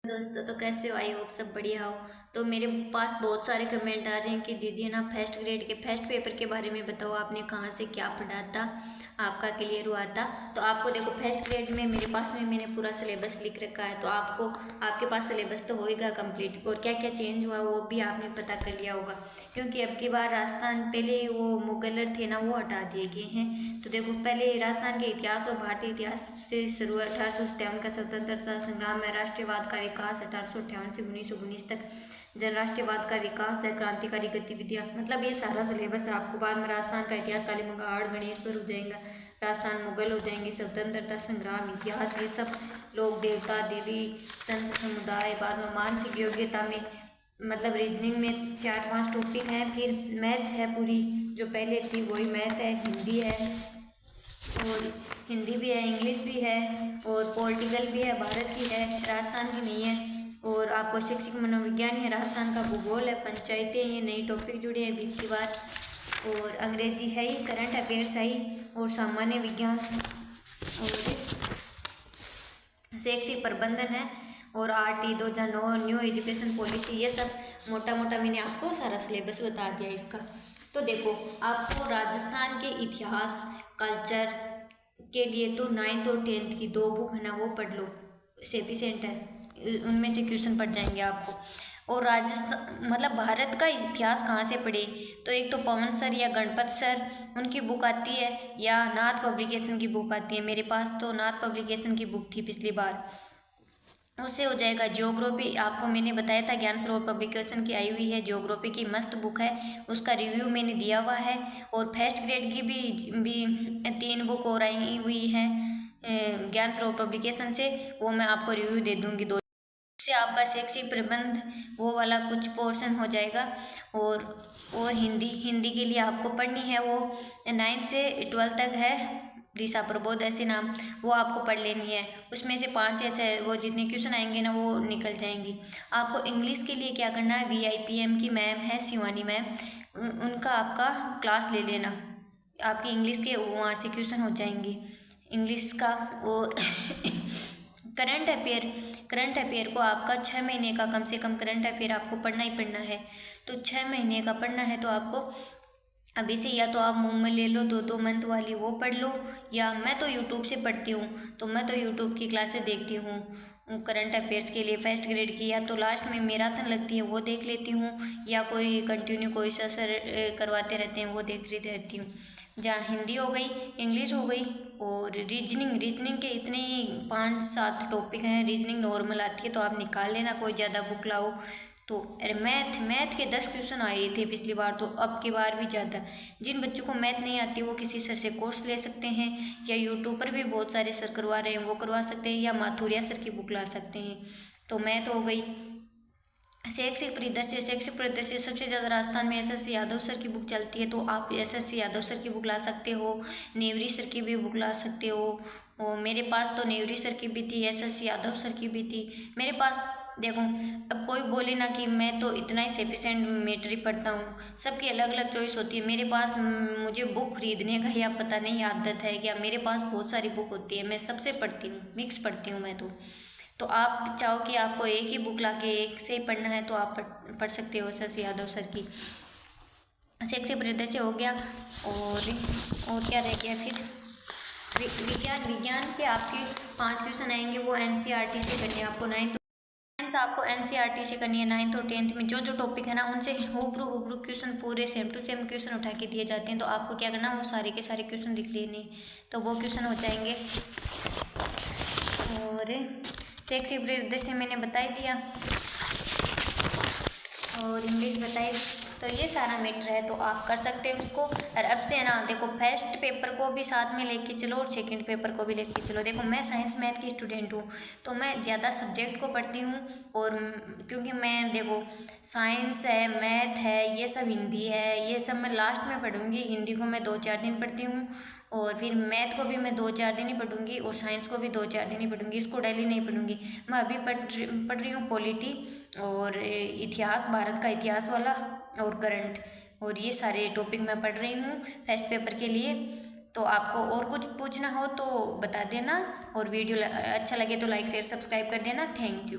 दोस्तों, तो कैसे हो? आई होप सब बढ़िया हो। तो मेरे पास बहुत सारे कमेंट आ रहे हैं कि दीदी है ना, फर्स्ट ग्रेड के फर्स्ट पेपर के बारे में बताओ, आपने कहाँ से क्या पढ़ा था, आपका क्लियर हुआ था। तो आपको देखो, फर्स्ट ग्रेड में मेरे पास में मैंने पूरा सिलेबस लिख रखा है। तो आपको आपके पास सिलेबस तो होएगा कंप्लीट, और क्या क्या चेंज हुआ वो भी आपने पता कर लिया होगा, क्योंकि अब की बार राजस्थान पहले वो मुगलर थे ना, वो हटा दिए गए हैं। तो देखो, पहले राजस्थान के इतिहास और भारतीय इतिहास से शुरू 1857 का स्वतंत्रता संग्राम है, राष्ट्रवाद का विकास 1858 से 1919 तक, जन राष्ट्रवाद का विकास है, क्रांतिकारी गतिविधियां, मतलब ये सारा सिलेबस है। आपको बाद में राजस्थान का इतिहास, काली मंगाड़, गणेशपुर हो जाएगा, राजस्थान मुगल हो जाएंगे, स्वतंत्रता संग्राम, इतिहास, ये सब, लोक देवता देवी, संत समुदाय, बाद में मानसिक योग्यता में, मतलब रीजनिंग में 4-5 टॉपिक हैं। फिर मैथ है पूरी, जो पहले थी वही मैथ है, हिंदी है, और हिंदी भी है, इंग्लिश भी है, और पॉलिटिकल भी है, भारत की है, राजस्थान की नहीं है। और आपको शैक्षिक मनोविज्ञान है, राजस्थान का भूगोल है, पंचायतें, ये नई टॉपिक जुड़े हैं बीच की बार, और अंग्रेजी है ही, करंट अफेयर्स है ही, और सामान्य विज्ञान, और शैक्षिक प्रबंधन है, और RT 2009 न्यू एजुकेशन पॉलिसी, ये सब मोटा मोटा मैंने आपको सारा सिलेबस बता दिया इसका। तो देखो, आपको राजस्थान के इतिहास कल्चर के लिए तो 9th और 10th की 2 बुक है ना, वो पढ़ लो, सफिशिएंट है, उनमें से क्वेश्चन पढ़ जाएंगे आपको। और राजस्थान मतलब भारत का इतिहास कहाँ से पढ़े, तो एक तो पवन सर या गणपत सर, उनकी बुक आती है, या नाथ पब्लिकेशन की बुक आती है। मेरे पास तो नाथ पब्लिकेशन की बुक थी पिछली बार, उससे हो जाएगा। ज्योग्राफी आपको मैंने बताया था, ज्ञान सरोवर पब्लिकेशन की आई हुई है, ज्योग्राफी की मस्त बुक है, उसका रिव्यू मैंने दिया हुआ है। और फर्स्ट ग्रेड की भी 3 बुक और आई हुई हैं ज्ञान सरोवर पब्लिकेशन से, वो मैं आपको रिव्यू दे दूँगी। से आपका शैक्षिक प्रबंध वो वाला कुछ पोर्शन हो जाएगा। और हिंदी के लिए आपको पढ़नी है, वो 9th से 12th तक है, दिशा प्रबोध ऐसे नाम, वो आपको पढ़ लेनी है। उसमें से 5 या 6 वो जितने क्वेश्चन आएंगे ना, वो निकल जाएंगी। आपको इंग्लिश के लिए क्या करना है, VIPM की मैम है, शिवानी मैम, उनका आपका क्लास ले लेना, आपकी इंग्लिश के वहाँ से क्वेश्चन हो जाएंगे इंग्लिश का। और करंट अफेयर को आपका 6 महीने का कम से कम करंट अफेयर आपको पढ़ना ही पढ़ना है। तो 6 महीने का पढ़ना है, तो आपको अभी से या तो आप मुंह में ले लो 2-2 मंथ वाली, वो पढ़ लो, या मैं तो यूट्यूब से पढ़ती हूँ, तो मैं तो यूट्यूब की क्लासेस देखती हूँ करंट अफेयर्स के लिए फर्स्ट ग्रेड की, या तो लास्ट में मैराथन लगती है वो देख लेती हूँ, या कोई कंटिन्यू कोई सा सर करवाते रहते हैं वो देख रही रहती हूँ। जहाँ हिंदी हो गई, इंग्लिश हो गई, और रीजनिंग के इतने ही 5-7 टॉपिक हैं। रीजनिंग नॉर्मल आती है तो आप निकाल लेना, कोई ज़्यादा बुक लाओ तो। अरे मैथ के 10 क्वेश्चन आए थे पिछली बार, तो अब की बार भी ज़्यादा। जिन बच्चों को मैथ नहीं आती वो किसी सर से कोर्स ले सकते हैं, या यूट्यूब पर भी बहुत सारे सर करवा रहे हैं वो करवा सकते हैं, या माथुरिया सर की बुक ला सकते हैं। तो मैथ हो गई। शैक्षिक परिदृश्य सबसे ज़्यादा राजस्थान में SS यादव सर की बुक चलती है, तो आप SS यादव सर की बुक ला सकते हो, नेवरी सर की भी बुक ला सकते हो। और मेरे पास तो नेवरी सर की भी थी, SS यादव सर की भी थी मेरे पास। देखो, अब कोई बोले ना कि मैं तो इतना ही सफिशिएंट मैटर ही पढ़ता हूँ, सबकी अलग अलग चॉइस होती है। मेरे पास मुझे बुक खरीदने का या पता नहीं आदत है क्या, मेरे पास बहुत सारी बुक होती है, मैं सबसे पढ़ती हूँ, मिक्स पढ़ती हूँ मैं तो आप चाहो कि आपको एक ही बुक लाके एक से ही पढ़ना है, तो आप पढ़ सकते हो SS यादव सर की। शैक्षिक परिदृश्य हो गया, और क्या रह गया फिर, विज्ञान के आपके 5 क्वेश्चन आएंगे, वो NCERT से करनी है आपको। 9th साइंस आपको NCERT से करनी है। 9th और 10th में जो टॉपिक है ना, उनसे हूबरू क्वेश्चन पूरे सेम टू सेम क्वेश्चन उठा के दिए जाते हैं। तो आपको क्या करना, वो सारे के सारे क्वेश्चन लिख लेने, तो वो क्वेश्चन हो जाएंगे। और शैक्षिक परिदृश्य मैंने बता ही दिया, और इंग्लिश बताई, तो ये सारा मैटर है, तो आप कर सकते हो उसको। और अब से है ना, देखो, फर्स्ट पेपर को भी साथ में लेके चलो, और सेकंड पेपर को भी लेके चलो। देखो, मैं साइंस मैथ की स्टूडेंट हूँ, तो मैं ज़्यादा सब्जेक्ट को पढ़ती हूँ। और क्योंकि मैं, देखो, साइंस है, मैथ है, ये सब हिंदी है, ये सब मैं लास्ट में पढ़ूँगी। हिंदी को मैं 2-4 दिन पढ़ती हूँ, और फिर मैथ को भी मैं 2-4 दिन ही पढ़ूँगी, और साइंस को भी 2-4 दिन ही पढ़ूँगी, इसको डेली नहीं पढ़ूँगी। मैं अभी पढ़ रही हूँ पॉलिटी, और इतिहास, भारत का इतिहास वाला, और करंट, और ये सारे टॉपिक मैं पढ़ रही हूँ फर्स्ट पेपर के लिए। तो आपको और कुछ पूछना हो तो बता देना, और वीडियो अच्छा लगे तो लाइक शेयर सब्सक्राइब कर देना। Thank you.